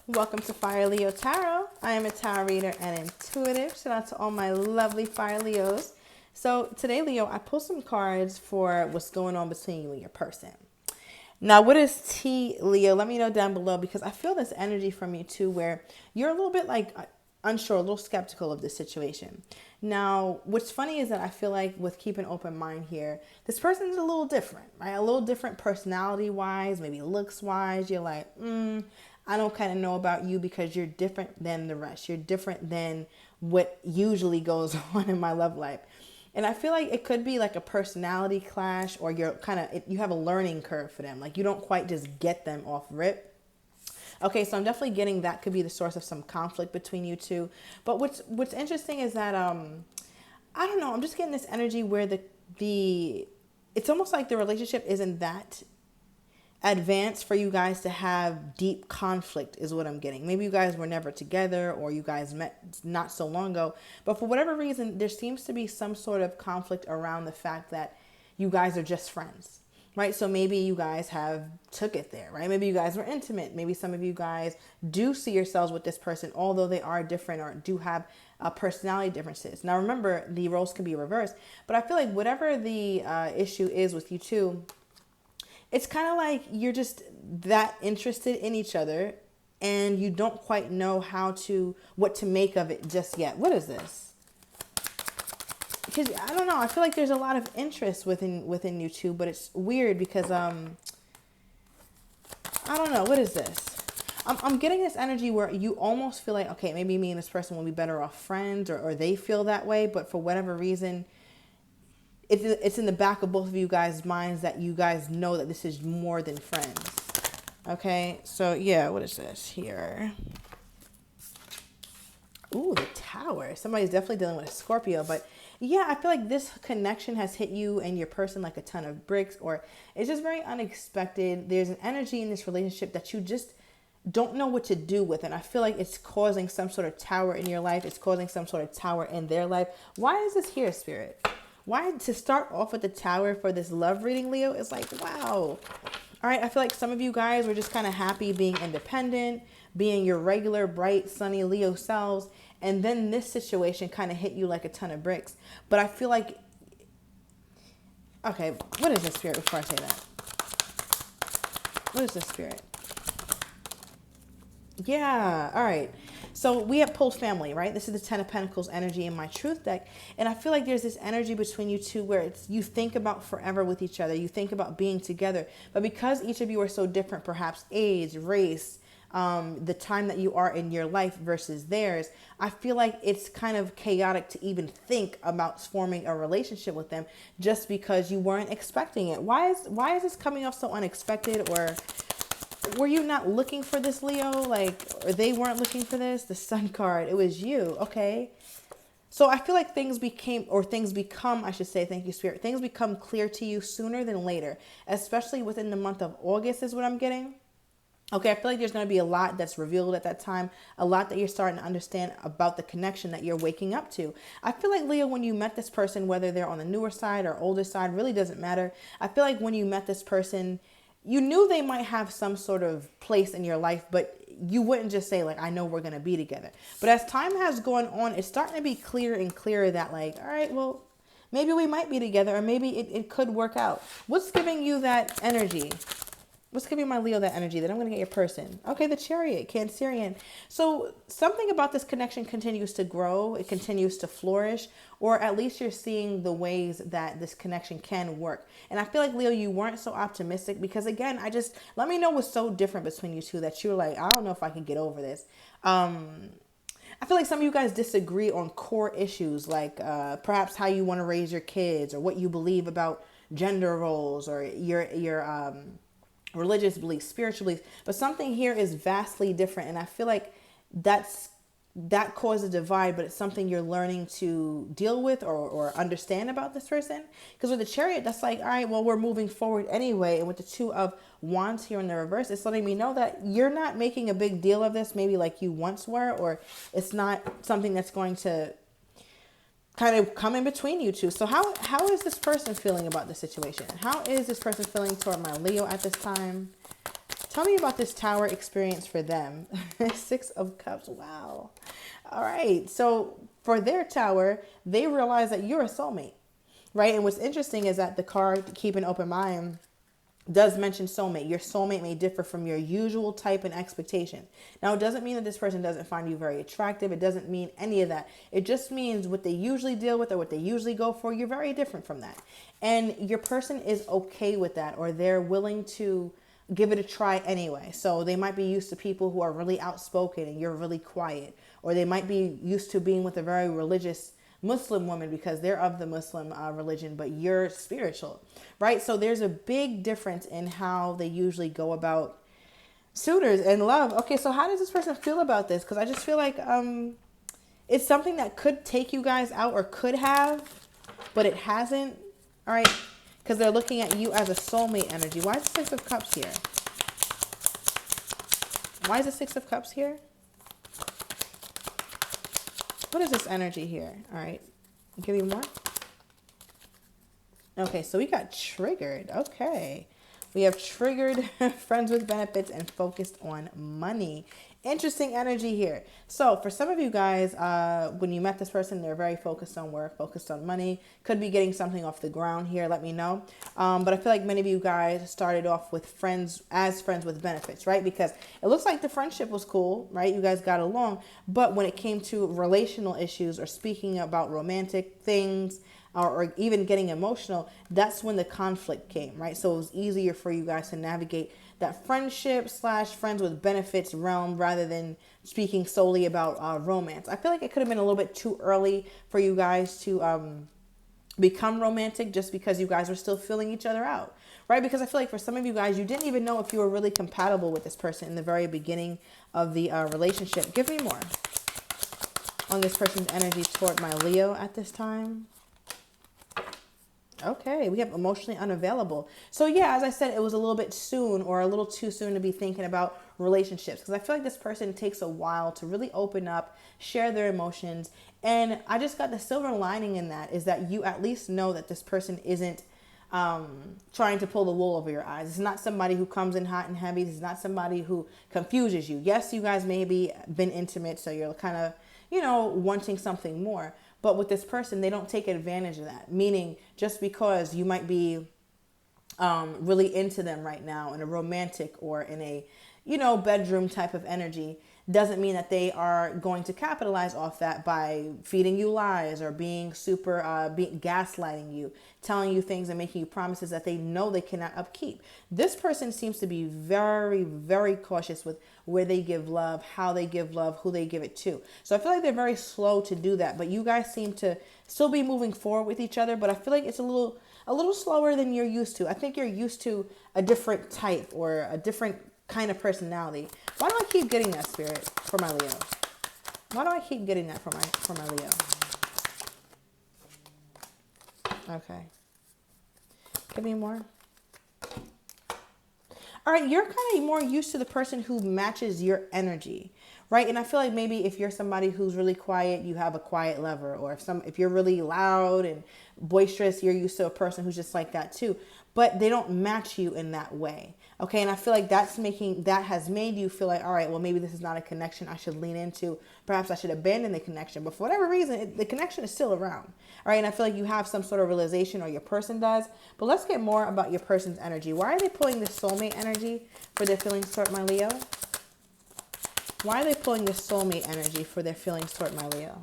Welcome to Fire Leo Tarot. I am a tarot reader and intuitive. Shout out to all my lovely Fire Leos. So today, Leo, I pulled some cards for what's going on between you and your person. Now, what is T, Leo? Let me know down below because I feel this energy from you too where you're a little bit like unsure, a little skeptical of this situation. Now, what's funny is that I feel like with keep an open mind here, this person's a little different, right? A little different personality-wise, maybe looks-wise. You're like, I don't kind of know about you because you're different than the rest. You're different than what usually goes on in my love life. And I feel like it could be like a personality clash or you're you have a learning curve for them. Like you don't quite just get them off rip. Okay, so I'm definitely getting that could be the source of some conflict between you two. But what's interesting is that I don't know, I'm just getting this energy where the it's almost like the relationship isn't that advanced for you guys to have deep conflict is what I'm getting. Maybe you guys were never together or you guys met not so long ago, but for whatever reason, there seems to be some sort of conflict around the fact that you guys are just friends, right? So maybe you guys have took it there, right? Maybe you guys were intimate. Maybe some of you guys do see yourselves with this person, although they are different or do have personality differences. Now, remember, the roles can be reversed, but I feel like whatever the issue is with you two, it's kind of like you're just that interested in each other and you don't quite know what to make of it just yet. What is this? Because I don't know. I feel like there's a lot of interest within you two, but it's weird because, I don't know. What is this? I'm getting this energy where you almost feel like, okay, maybe me and this person will be better off friends or they feel that way. But for whatever reason, it's in the back of both of you guys' minds that you guys know that this is more than friends. Okay, so yeah, what is this here? Ooh, the Tower. Somebody's definitely dealing with a Scorpio, but yeah, I feel like this connection has hit you and your person like a ton of bricks, or it's just very unexpected. There's an energy in this relationship that you just don't know what to do with, and I feel like it's causing some sort of tower in your life. It's causing some sort of tower in their life. Why is this here, Spirit? Why to start off with the Tower for this love reading, Leo? It's like, wow. All right, I feel like some of you guys were just kind of happy being independent, being your regular, bright, sunny Leo selves. And then this situation kind of hit you like a ton of bricks. But I feel like, okay, what is this, Spirit, before I say that? What is this, Spirit? Yeah, all right. So we have pulled family, right? This is the Ten of Pentacles energy in my truth deck. And I feel like there's this energy between you two where you think about forever with each other. You think about being together. But because each of you are so different, perhaps age, race, the time that you are in your life versus theirs, I feel like it's kind of chaotic to even think about forming a relationship with them just because you weren't expecting it. Why is this coming off so unexpected? Or were you not looking for this, Leo? Or they weren't looking for this? The Sun card, it was you. Okay. So I feel like things become, I should say, thank you, Spirit. Things become clear to you sooner than later, especially within the month of August is what I'm getting. Okay, I feel like there's going to be a lot that's revealed at that time, a lot that you're starting to understand about the connection that you're waking up to. I feel like, Leo, when you met this person, whether they're on the newer side or older side, really doesn't matter. I feel like when you met this person, you knew they might have some sort of place in your life, but you wouldn't just say, like, I know we're going to be together. But as time has gone on, it's starting to be clearer and clearer that, like, all right, well, maybe we might be together or maybe it could work out. What's giving you that energy? What's giving my Leo that energy that I'm going to get your person? Okay, the Chariot, Cancerian. So something about this connection continues to grow. It continues to flourish, or at least you're seeing the ways that this connection can work. And I feel like, Leo, you weren't so optimistic because, again, let me know what's so different between you two that you're like, I don't know if I can get over this. I feel like some of you guys disagree on core issues, like perhaps how you want to raise your kids or what you believe about gender roles or your religious beliefs, spiritual beliefs, but something here is vastly different. And I feel like that caused a divide, but it's something you're learning to deal with or understand about this person. Because with the Chariot, that's like, all right, well, we're moving forward anyway. And with the Two of Wands here in the reverse, it's letting me know that you're not making a big deal of this, maybe like you once were, or it's not something that's going to kind of come in between you two. So how is this person feeling about the situation? How is this person feeling toward my Leo at this time? Tell me about this Tower experience for them. Six of Cups. Wow. All right. So for their Tower, they realize that you're a soulmate, right? And what's interesting is that the card, Keep an Open Mind, does mention soulmate. Your soulmate may differ from your usual type and expectation. Now, it doesn't mean that this person doesn't find you very attractive. It doesn't mean any of that. It just means what they usually deal with or what they usually go for, you're very different from that. And your person is okay with that, or they're willing to give it a try anyway. So they might be used to people who are really outspoken and you're really quiet, or they might be used to being with a very religious Muslim woman because they're of the Muslim religion, but you're spiritual, right? So there's a big difference in how they usually go about suitors and love. Okay, so how does this person feel about this? Because I just feel like it's something that could take you guys out or could have, but it hasn't. All right, because they're looking at you as a soulmate energy. Why is the Six of Cups here? Why is the Six of Cups here? What is this energy here? All right. Give me more. Okay, so we got triggered. Okay. We have triggered, friends with benefits, and focused on money. Interesting energy here. So for some of you guys, when you met this person, they're very focused on work, focused on money. Could be getting something off the ground here. Let me know. But I feel like many of you guys started off with friends with benefits, right? Because it looks like the friendship was cool, right? You guys got along. But when it came to relational issues or speaking about romantic things, or even getting emotional, that's when the conflict came, right? So it was easier for you guys to navigate that friendship / friends with benefits realm rather than speaking solely about romance. I feel like it could have been a little bit too early for you guys to become romantic just because you guys were still feeling each other out, right? Because I feel like for some of you guys, you didn't even know if you were really compatible with this person in the very beginning of the relationship. Give me more on this person's energy toward my Leo at this time. Okay, we have emotionally unavailable. So yeah, as I said, it was a little bit soon or a little too soon to be thinking about relationships, because I feel like this person takes a while to really open up, share their emotions. And I just got the silver lining in that is that you at least know that this person isn't trying to pull the wool over your eyes. It's not somebody who comes in hot and heavy. It's not somebody who confuses you. Yes, you guys maybe been intimate, so you're kind of, wanting something more. But with this person, they don't take advantage of that. Meaning, just because you might be really into them right now in a romantic or in a, bedroom type of energy, doesn't mean that they are going to capitalize off that by feeding you lies or being super, gaslighting you, telling you things and making you promises that they know they cannot upkeep. This person seems to be very, very cautious with where they give love, how they give love, who they give it to. So I feel like they're very slow to do that, but you guys seem to still be moving forward with each other, but I feel like it's a little slower than you're used to. I think you're used to a different type or a different kind of personality. Why do I keep getting that, Spirit, for my Leo? Why do I keep getting that for my Leo? Okay. Give me more. All right, you're kind of more used to the person who matches your energy, right? And I feel like maybe if you're somebody who's really quiet, you have a quiet lover, or if you're really loud and boisterous, you're used to a person who's just like that too. But they don't match you in that way. Okay, and I feel like that has made you feel like, all right, well, maybe this is not a connection I should lean into. Perhaps I should abandon the connection. But for whatever reason, the connection is still around. All right, and I feel like you have some sort of realization, or your person does. But let's get more about your person's energy. Why are they pulling this soulmate energy for their feelings toward my Leo? Why are they pulling this soulmate energy for their feelings toward my Leo?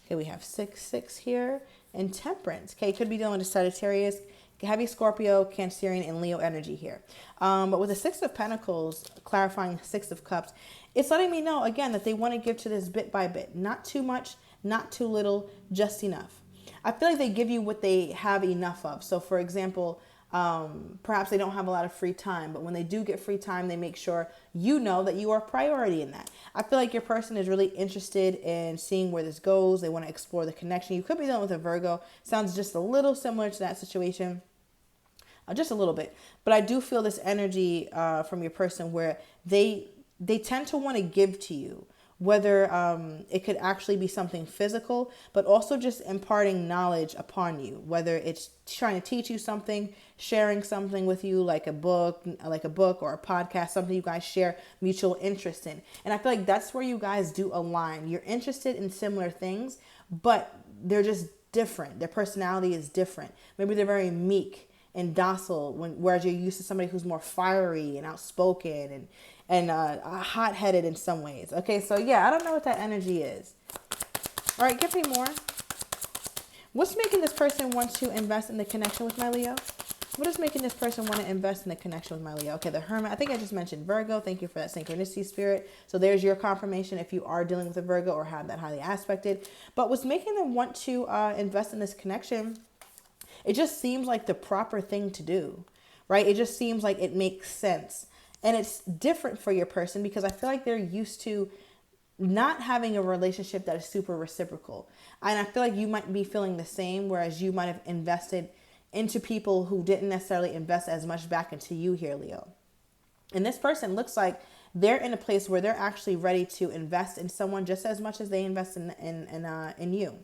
Okay, we have 6 here, and Temperance. Okay, could be dealing with a Sagittarius, heavy Scorpio, Cancerian, and Leo energy here. But with the 6 of Pentacles, clarifying 6 of Cups, it's letting me know, again, that they want to give to this bit by bit. Not too much, not too little, just enough. I feel like they give you what they have enough of. So, for example, perhaps they don't have a lot of free time, but when they do get free time, they make sure you know that you are a priority in that. I feel like your person is really interested in seeing where this goes. They want to explore the connection. You could be dealing with a Virgo. Sounds just a little similar to that situation. Just a little bit. But I do feel this energy from your person where they tend to want to give to you, whether it could actually be something physical, but also just imparting knowledge upon you, whether it's trying to teach you something, sharing something with you, like a book or a podcast, something you guys share mutual interest in. And I feel like that's where you guys do align. You're interested in similar things, but they're just different. Their personality is different. Maybe they're very meek and docile, whereas you're used to somebody who's more fiery and outspoken and hot-headed in some ways. Okay, so yeah, I don't know what that energy is. All right, give me more. What's making this person want to invest in the connection with my Leo? What is making this person want to invest in the connection with my Leo? Okay, the Hermit. I think I just mentioned Virgo. Thank you for that synchronicity, Spirit. So there's your confirmation if you are dealing with a Virgo or have that highly aspected. But what's making them want to invest in this connection, it just seems like the proper thing to do, right? It just seems like it makes sense. And it's different for your person because I feel like they're used to not having a relationship that is super reciprocal. And I feel like you might be feeling the same, whereas you might have invested into people who didn't necessarily invest as much back into you here, Leo. And this person looks like they're in a place where they're actually ready to invest in someone just as much as they invest in you.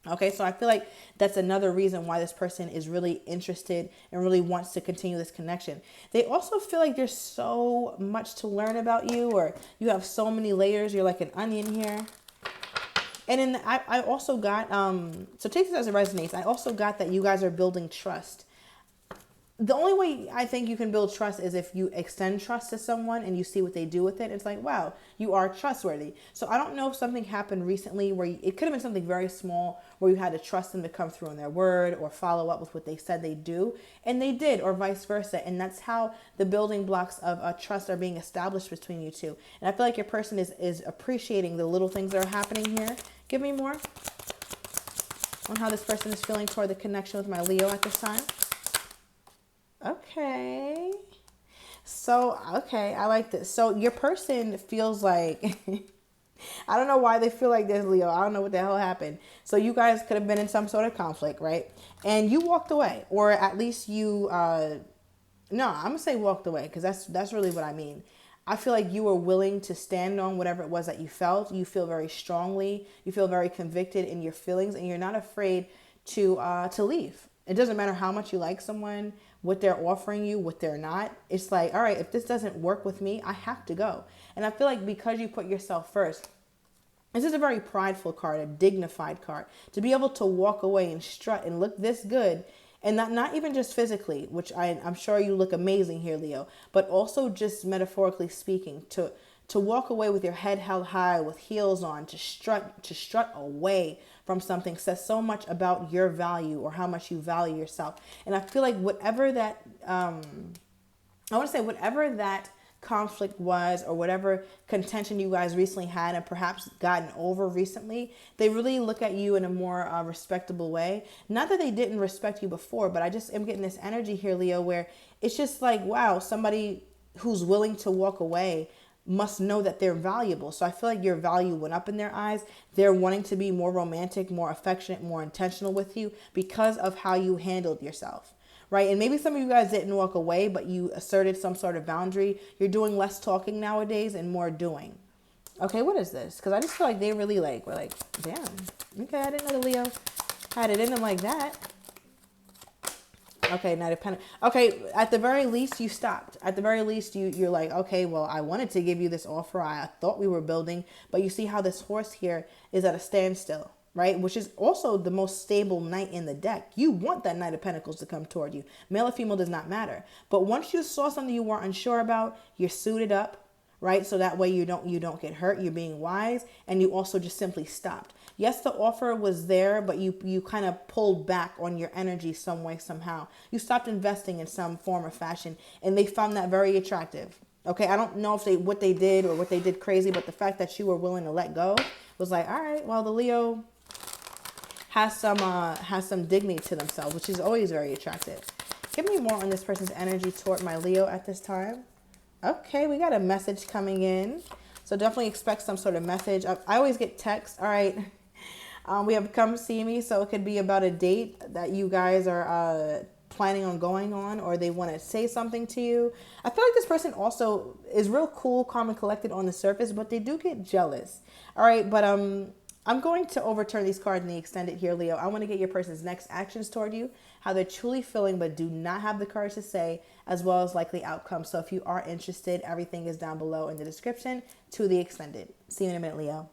Okay, so I feel like that's another reason why this person is really interested and really wants to continue this connection. They also feel like there's so much to learn about you, or you have so many layers. You're like an onion here. And I also got, so take this as it resonates. I also got that you guys are building trust. The only way I think you can build trust is if you extend trust to someone and you see what they do with it. It's like, wow, you are trustworthy. So I don't know if something happened recently where it could have been something very small where you had to trust them to come through on their word or follow up with what they said they do. And they did, or vice versa. And that's how the building blocks of trust are being established between you two. And I feel like your person is appreciating the little things that are happening here. Give me more on how this person is feeling toward the connection with my Leo at this time. Okay. So, okay, I like this. So your person feels like, I don't know why they feel like this, Leo. I don't know what the hell happened. So you guys could have been in some sort of conflict, right? And you walked away, or at least you, no, I'm going to say walked away because that's really what I mean. I feel like you were willing to stand on whatever it was that you felt. You feel very strongly. You feel very convicted in your feelings, and you're not afraid to leave. It doesn't matter how much you like someone, what they're offering you, what they're not. It's like, all right, if this doesn't work with me, I have to go. And I feel like because you put yourself first, this is a very prideful card, a dignified card. To be able to walk away and strut and look this good, and not even just physically, which I'm sure you look amazing here, Leo, but also just metaphorically speaking, to walk away with your head held high, with heels on, to strut away from something says so much about your value or how much you value yourself. And I feel like whatever that, whatever that conflict was, or whatever contention you guys recently had and perhaps gotten over recently, they really look at you in a more respectable way. Not that they didn't respect you before, but I just am getting this energy here, Leo, where it's just like, wow, somebody who's willing to walk away must know that they're valuable. So I feel like your value went up in their eyes. They're wanting to be more romantic, more affectionate, more intentional with you because of how you handled yourself, right? And maybe some of you guys didn't walk away, but you asserted some sort of boundary. You're doing less talking nowadays and more doing. Okay, what is this? Because I just feel like they really were like, damn, okay, I didn't know the Leo had it in them like that. Okay, Knight of Pentacles. Okay, at the very least, you stopped. At the very least, you're like, okay, well, I wanted to give you this offer. I thought we were building. But you see how this horse here is at a standstill, right? Which is also the most stable knight in the deck. You want that Knight of Pentacles to come toward you. Male or female does not matter. But once you saw something you weren't unsure about, you're suited up, right? So that way you don't get hurt. You're being wise. And you also just simply stopped. Yes, the offer was there, but you kind of pulled back on your energy some way, somehow. You stopped investing in some form or fashion, and they found that very attractive. Okay, I don't know if what they did crazy, but the fact that you were willing to let go was like, all right, well, the Leo has some dignity to themselves, which is always very attractive. Give me more on this person's energy toward my Leo at this time. Okay, we got a message coming in. So definitely expect some sort of message. I always get texts. All right. We have come see me. So it could be about a date that you guys are planning on going on, or they want to say something to you. I feel like this person also is real cool, calm, and collected on the surface, but they do get jealous. All right, but I'm going to overturn these cards in the extended here, Leo. I want to get your person's next actions toward you, how they're truly feeling but do not have the courage to say, as well as likely outcomes. So if you are interested, everything is down below in the description to the extended. See you in a minute, Leo.